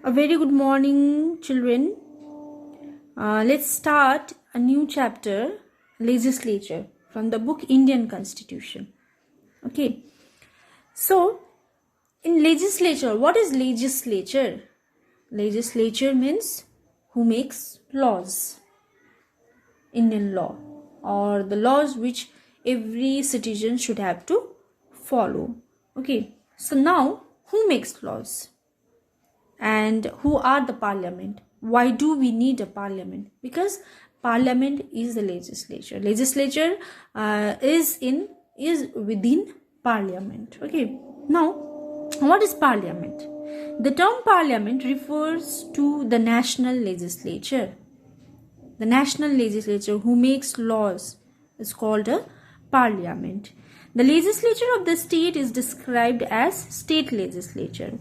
A very good morning, children. Let's start a new chapter, Legislature, from the book Indian Constitution. Okay. So, in legislature, what is legislature? Legislature means who makes laws, Indian law, or the laws which every citizen should have to follow. Okay. So now, who makes laws? And who are the parliament? Why do we need a parliament? Because parliament is the legislature. Legislature is within parliament. Okay, now what is parliament? The term parliament refers to the national legislature. The national legislature who makes laws is called a parliament. The legislature of the state is described as state legislature,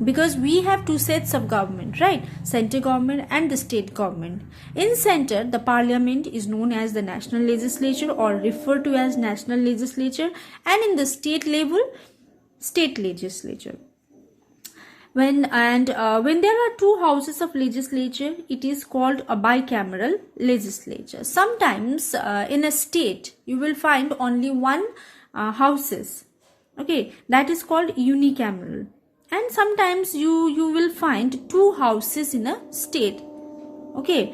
because we have two sets of government, right? Center government and the state government. In center, the parliament is known as the national legislature or referred to as national legislature, and in the state level, state legislature. When there are two houses of legislature, it is called a bicameral legislature. Sometimes in a state you will find only one houses, okay, that is called unicameral. And sometimes you will find two houses in a state, okay,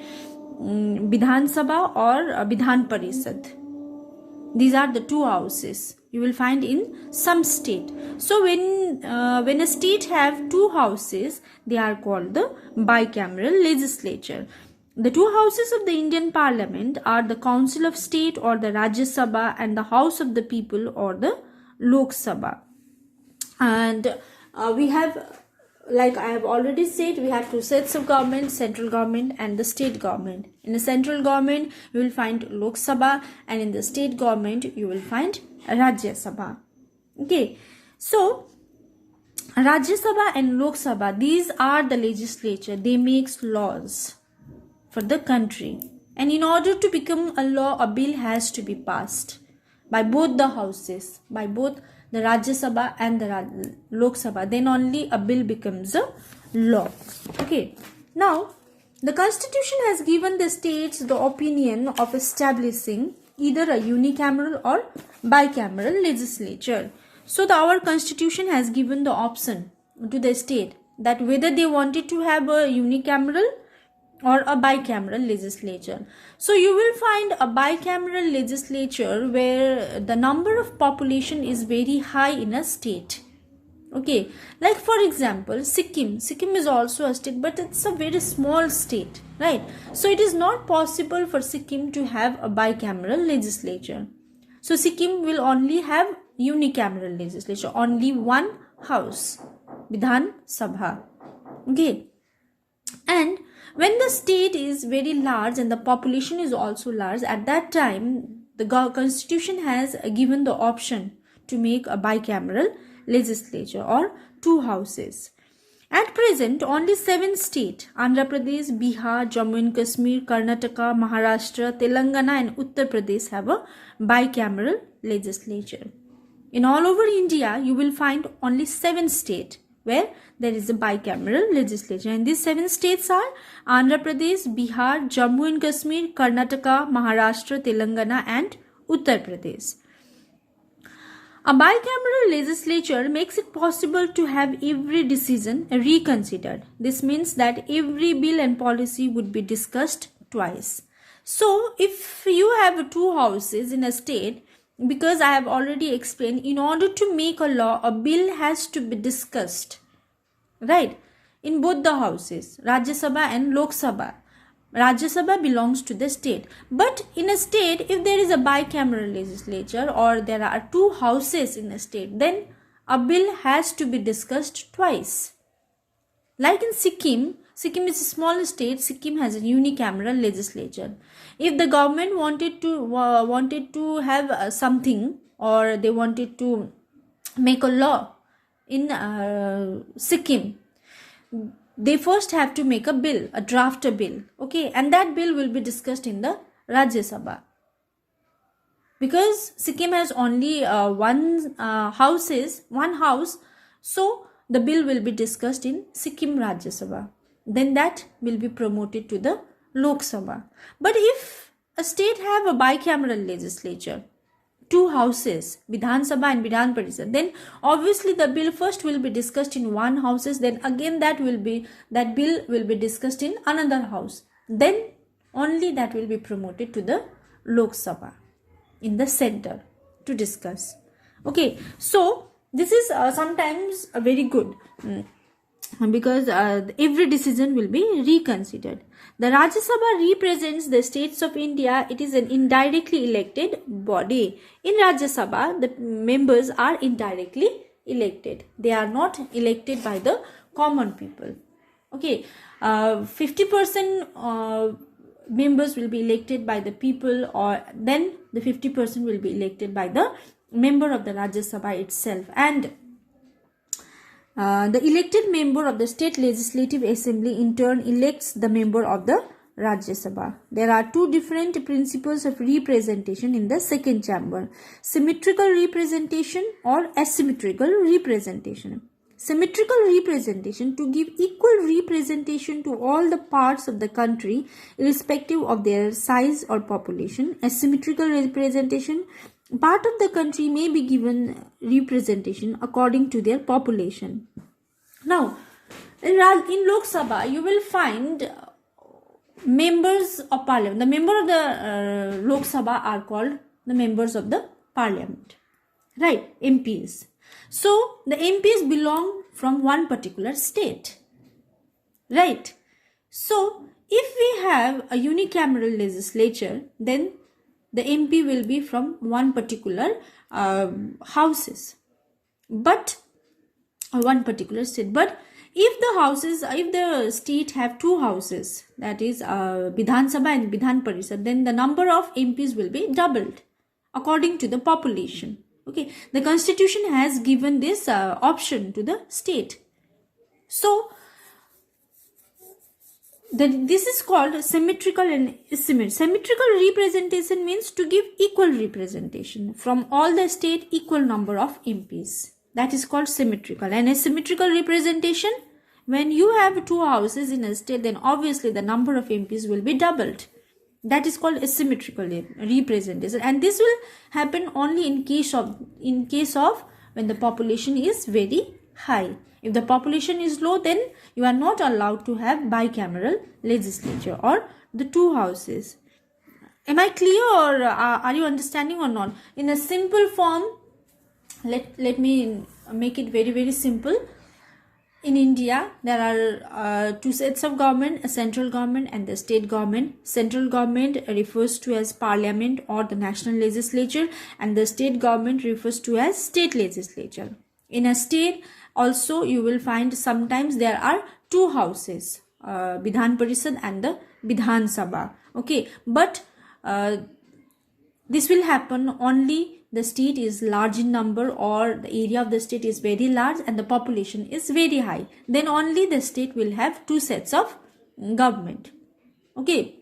Vidhan Sabha or Vidhan Parishad. These are the two houses you will find in some state. So when a state have two houses, they are called the bicameral legislature. The two houses of the Indian Parliament are the Council of State or the Rajya Sabha and the House of the People or the Lok Sabha. And we have, like I have already said, we have two sets of government, central government and the state government. In the central government, you will find Lok Sabha, and in the state government, you will find Rajya Sabha. Okay, so Rajya Sabha and Lok Sabha, these are the legislature. They make laws for the country. And in order to become a law, a bill has to be passed by both the houses, by both the Rajya Sabha and the Lok Sabha. Then only a bill becomes a law. Okay. Now, the Constitution has given the states the opinion of establishing either a unicameral or bicameral legislature. So, our Constitution has given the option to the state that whether they wanted to have a unicameral or a bicameral legislature. So you will find a bicameral legislature where the number of population is very high in a state. Okay, like for example, Sikkim is also a state, but it's a very small state, right? So it is not possible for Sikkim to have a bicameral legislature. So Sikkim will only have unicameral legislature, only one house, Vidhan Sabha. Okay, and when the state is very large and the population is also large, at that time the Constitution has given the option to make a bicameral legislature or two houses. At present, only 7 states, Andhra Pradesh, Bihar, Jammu and Kashmir, Karnataka, Maharashtra, Telangana and Uttar Pradesh have a bicameral legislature. In all over India, you will find only 7 states where there is a bicameral legislature, and these 7 states are Andhra Pradesh, Bihar, Jammu and Kashmir, Karnataka, Maharashtra, Telangana and Uttar Pradesh. A bicameral legislature makes it possible to have every decision reconsidered. This means that every bill and policy would be discussed twice. So if you have 2 houses in a state, because I have already explained, in order to make a law, a bill has to be discussed, right, in both the houses, Rajya Sabha and Lok Sabha. Rajya Sabha belongs to the state. But in a state, if there is a bicameral legislature or there are 2 houses in a state, then a bill has to be discussed twice. Like in Sikkim is a small state. Sikkim has a unicameral legislature. If the government wanted to have something, or they wanted to make a law in Sikkim, they first have to make a bill, draft a bill, okay, and that bill will be discussed in the Rajya Sabha. Because Sikkim has only one house, so the bill will be discussed in Sikkim Rajya Sabha. Then that will be promoted to the Lok Sabha. But if a state have a bicameral legislature, two houses, Vidhan Sabha and Vidhan Parishad, then obviously the bill first will be discussed in one houses, then again that bill will be discussed in another house. Then only that will be promoted to the Lok Sabha in the center to discuss. Okay, so this is sometimes very good because every decision will be reconsidered. The Rajya Sabha represents the states of India. It is an indirectly elected body. In Rajya Sabha, the members are indirectly elected. They are not elected by the common people. Okay, 50% members will be elected by the people, or then the 50% will be elected by the member of the Rajya Sabha itself, and the elected member of the state legislative assembly in turn elects the member of the Rajya Sabha. There are two different principles of representation in the second chamber: symmetrical representation or asymmetrical representation. Symmetrical representation, to give equal representation to all the parts of the country irrespective of their size or population. Asymmetrical representation, part of the country may be given representation according to their population. Now, in Lok Sabha, you will find members of parliament. The member of the Lok Sabha are called the members of the parliament, right? MPs. So, the MPs belong from one particular state, right? So, if we have a unicameral legislature, then the MP will be from one particular houses, but one particular state. But if the state have two houses, that is Vidhan Sabha and Vidhan Parishad, then the number of MPs will be doubled according to the population. Okay, the constitution has given this option to the state. So, this is called symmetrical and asymmetrical. Symmetrical representation means to give equal representation from all the state, equal number of MPs. That is called symmetrical. And asymmetrical representation, when you have two houses in a state, then obviously the number of MPs will be doubled. That is called asymmetrical representation, and this will happen only in case of when the population is very high. If the population is low, then you are not allowed to have bicameral legislature or the two houses. Am I clear, or are you understanding or not? In a simple form, let me make it very, very simple. In India, there are two sets of government, a central government and the state government. Central government refers to as parliament or the national legislature, and the state government refers to as state legislature. In a state also, you will find sometimes there are two houses, Vidhan Parishad and the Vidhan Sabha. Okay, but this will happen only the state is large in number, or the area of the state is very large and the population is very high. Then only the state will have two sets of government. Okay,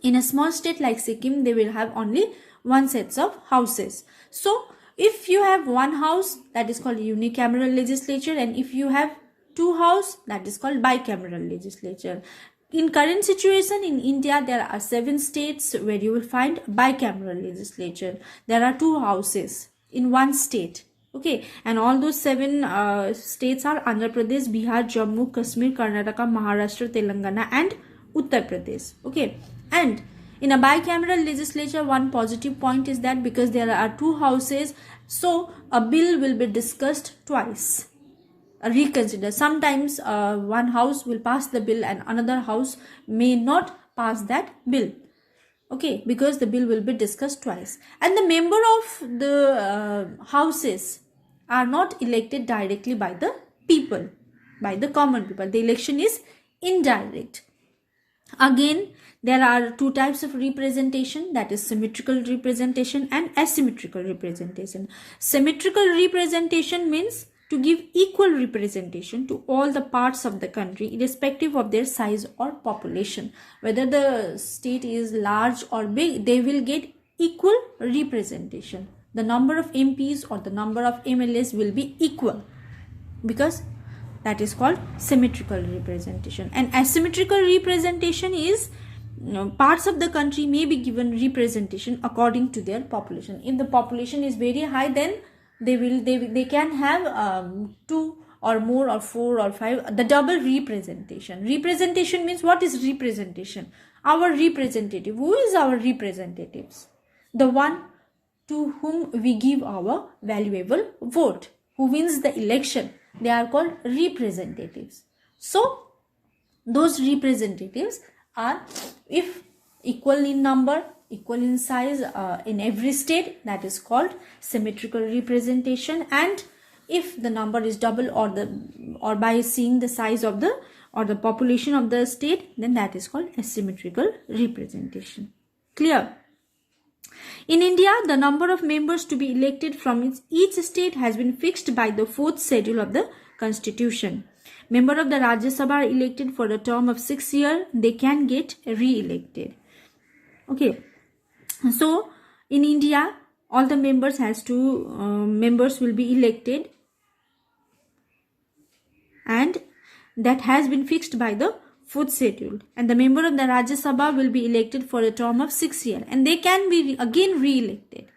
in a small state like Sikkim, they will have only one sets of houses. So, if you have one house, that is called unicameral legislature, and if you have two houses, that is called bicameral legislature. In current situation in India, there are 7 states where you will find bicameral legislature. There are 2 houses in one state. Okay, and all those 7 states are Andhra Pradesh, Bihar, Jammu, Kashmir, Karnataka, Maharashtra, Telangana and Uttar Pradesh. Okay, and in a bicameral legislature, one positive point is that because there are 2 houses, so a bill will be discussed twice. Reconsider. Sometimes one house will pass the bill and another house may not pass that bill. Okay, because the bill will be discussed twice. And the member of the houses are not elected directly by the people, by the common people. The election is indirect. Again, there are 2 types of representation, that is symmetrical representation and asymmetrical representation. Symmetrical representation means to give equal representation to all the parts of the country irrespective of their size or population. Whether the state is large or big, they will get equal representation. The number of MPs or the number of MLAs will be equal because That is called symmetrical representation. And asymmetrical representation is parts of the country may be given representation according to their population. If the population is very high, then they can have 2 or more or 4 or 5, the double representation. Representation means, what is representation? Our representative. Who is our representatives? The one to whom we give our valuable vote, who wins the election. They are called representatives. So those representatives are, if equal in number, equal in size in every state, that is called symmetrical representation. And if the number is double or by seeing the size of the population of the state, then that is called asymmetrical representation. Clear? In India, the number of members to be elected from each state has been fixed by the 4th schedule of the Constitution. Member of the Rajya Sabha are elected for a term of 6 years. They can get re-elected. Okay. So in India, all the members will be elected, and that has been fixed by the 4th schedule. And the member of the Rajya Sabha will be elected for a term of 6 years, and they can be again re-elected.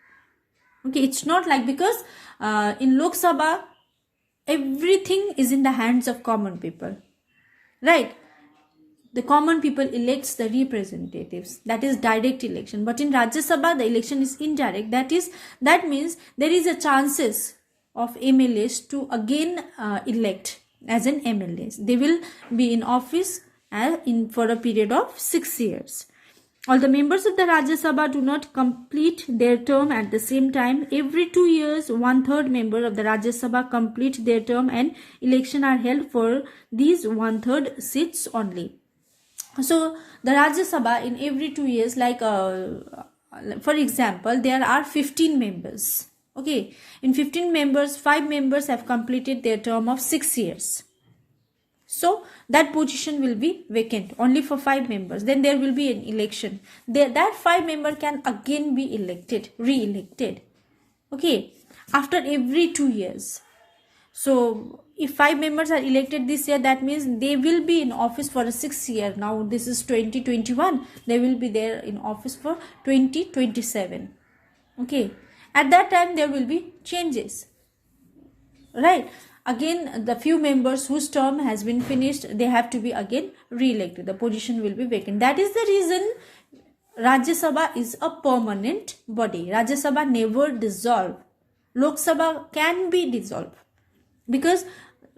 Okay, it's not like, because in Lok Sabha everything is in the hands of common people, right? The common people elects the representatives, that is direct election. But in Rajya Sabha the election is indirect. That means there is a chances of MLAs to again elect as an MLAs. They will be in office for a period of 6 years. All the members of the Rajya Sabha do not complete their term at the same time. Every 2 years, 1/3 member of the Rajya Sabha complete their term, and election are held for these 1/3 seats only. So the Rajya Sabha in every 2 years, like for example, there are 15 members. Okay, in 15 members, 5 members have completed their term of 6 years. So that position will be vacant only for 5 members. Then there will be an election. That 5 member can again be re-elected. Okay, after every 2 years. So if 5 members are elected this year, that means they will be in office for a 6 year. Now this is 2021. They will be there in office for 2027. Okay, at that time there will be changes, right? Again, the few members whose term has been finished, they have to be again re-elected. The position will be vacant. That is the reason Rajya Sabha is a permanent body. Rajya Sabha never dissolve. Lok Sabha can be dissolved, because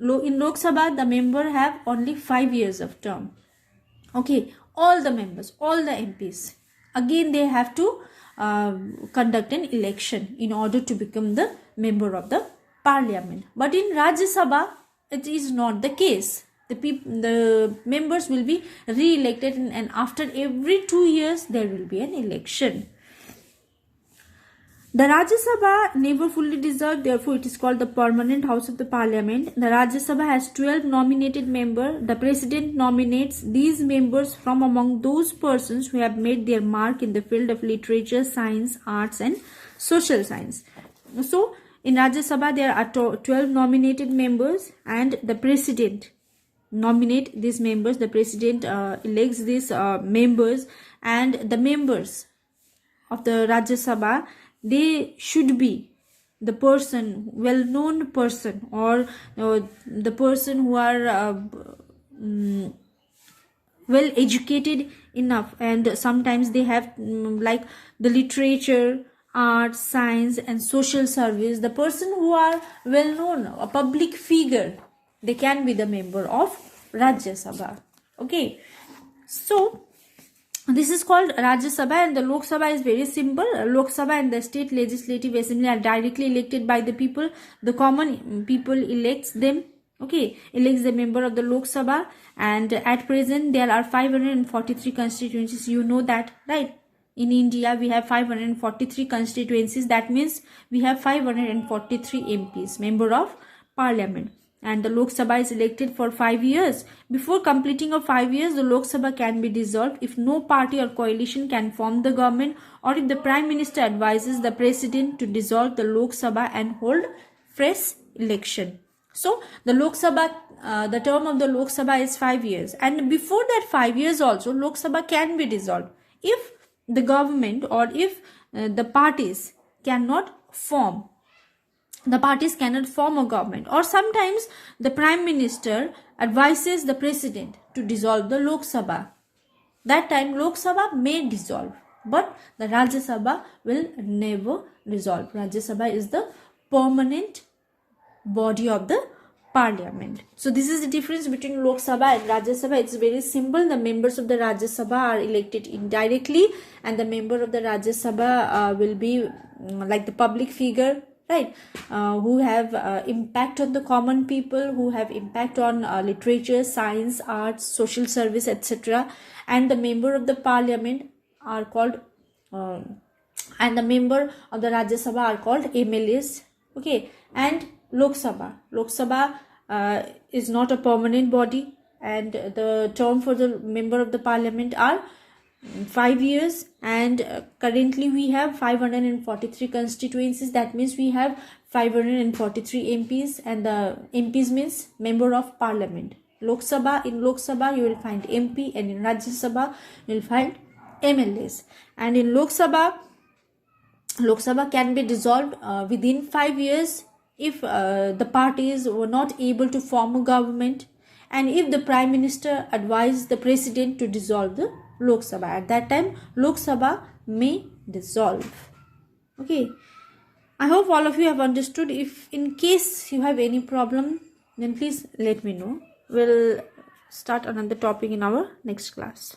in Lok Sabha the member have only 5 years of term. Okay, all the members, all the MPs, again they have to conduct an election in order to become the member of the Parliament. But in Rajya Sabha it is not the case. The members will be re-elected, and after every 2 years there will be an election. The Rajya Sabha never fully dissolved, therefore it is called the permanent house of the Parliament. The Rajya Sabha has 12 nominated members. The President nominates these members from among those persons who have made their mark in the field of literature, science, arts and social science. So in Rajya Sabha there are 12 nominated members, and the President nominate these members. The President elects these members, and the members of the Rajya Sabha, they should be the person, well-known person, or the person who are well educated enough, and sometimes they have like the literature, arts, science and social service. The person who are well known, a public figure, they can be the member of Rajya Sabha. Okay, so this is called Rajya Sabha, and the Lok Sabha is very simple. Lok Sabha and the state legislative assembly are directly elected by the people. The common people elects them. Okay, elects the member of the Lok Sabha, and at present there are 543 constituencies. You know that, right? In India we have 543 constituencies. That means we have 543 MPs, member of Parliament. And the Lok Sabha is elected for 5 years. Before completing of 5 years, the Lok Sabha can be dissolved if no party or coalition can form the government, or if the Prime Minister advises the President to dissolve the Lok Sabha and hold fresh election. So the Lok Sabha, the term of the Lok Sabha is 5 years, and before that 5 years also Lok Sabha can be dissolved if the government or if the parties cannot form a government, or sometimes the prime minister advises the president to dissolve the Lok Sabha. That time Lok Sabha may dissolve, but the Rajya Sabha will never dissolve. Rajya Sabha is the permanent body of the parliament. So this is the difference between Lok Sabha and Rajya Sabha. It's very simple. The members of the Rajya Sabha are elected indirectly, and the member of the Rajya Sabha will be like the public figure, right, who have impact on the common people, who have impact on literature, science, arts, social service, etc. And the member of the parliament are called and the member of the Rajya Sabha are called MLAs. Okay, and Lok Sabha is not a permanent body, and the term for the member of the parliament are 5 years, and currently we have 543 constituencies. That means we have 543 MPs, and the MPs means member of parliament. In Lok Sabha you will find MP, and in Rajya Sabha you will find MLAs. And in Lok Sabha can be dissolved within 5 years if the parties were not able to form a government, and if the prime minister advised the president to dissolve the Lok Sabha. At that time Lok Sabha may dissolve. Okay, I hope all of you have understood. If in case you have any problem, then please let me know. We'll start another topic in our next class.